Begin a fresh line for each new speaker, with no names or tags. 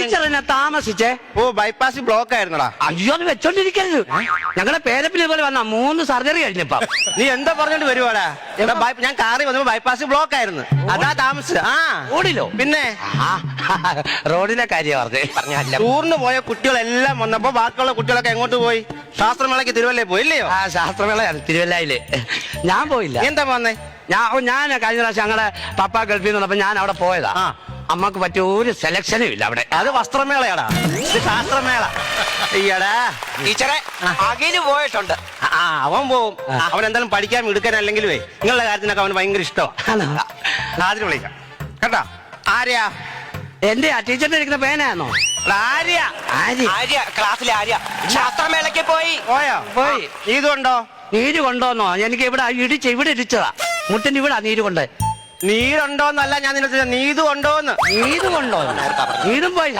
ടീച്ചറിനെ താമസിച്ചേ.
ഓ bypass block ആയിരുന്നടാ.
അയ്യോ അത് വെച്ചോണ്ടിരിക്കരുത്. ഞങ്ങളുടെ പേരപ്പിനെ പോലെ വന്ന 3 സർജറി കഴിഞ്ഞപ്പ.
നീ എന്താ പറഞ്ഞോണ്ട് വരുവാടാ? ഞാൻ കാറി വന്നപ്പോ ബൈപ്പാസ് ബ്ലോക്ക് ആയിരുന്നു, അതാ താമസിച്ചത്. ആ
റോഡിലോ?
പിന്നെ
റോഡിലെ കാര്യം പറഞ്ഞല്ല.
ടൂറിന് പോയ കുട്ടികളെല്ലാം വന്നപ്പോ ബാക്കിയുള്ള കുട്ടികളൊക്കെ എങ്ങോട്ട് പോയി? ശാസ്ത്രമേളയ്ക്ക് തിരുവല്ലേ പോയി ഇല്ലയോ?
ആ ശാസ്ത്രമേളയാണ് തിരുവല്ലയില്. ഞാൻ പോയില്ല.
എന്താ വന്നേ?
ഞാൻ കഴിഞ്ഞ പ്രാവശ്യം ഞങ്ങളെ പപ്പ ഗൾഫിൽ നിന്ന് വന്നപ്പോ ഞാൻ അവിടെ പോയതാ. അമ്മക്ക് പറ്റിയ ഒരു സെലക്ഷനും ഇല്ല അവിടെ.
അത് വസ്ത്രമേളയാടാ, ഇത് ശാസ്ത്രമേള. ഈയടാ
ടീച്ചറെ അഖില് പോയിട്ടുണ്ട്.
അവൻ പോവും. അവൻ എന്തായാലും പഠിക്കാൻ എടുക്കാനല്ലെങ്കിലുവേ നിങ്ങളുടെ കാര്യത്തിനൊക്കെ അവന് ഭയങ്കര ഇഷ്ടമാണ്. ആദ്യം വിളിക്കാം കേട്ടോ. ആര്യാ?
എന്റെ ആ ടീച്ചറിന്റെ ഇരിക്കുന്ന പേനാന്നോ?
ആര്യ
ആര്യ ക്ലാസ്സിലെ ആര്യ ശാസ്ത്രമേളയ്ക്ക് പോയി.
പോയി.
ഇതുണ്ടോ?
നീര് കൊണ്ടോന്നോ? എനിക്ക് ഇവിടെ ഇവിടെ ഇടിച്ചതാ, മുട്ടിന്റെ ഇവിടെ നീര് കൊണ്ട്.
നീരുണ്ടോന്നല്ല ഞാൻ നിന്നെ, നീതു ഉണ്ടോന്ന്.
നീര് കൊണ്ടോ? നീരും പോയി.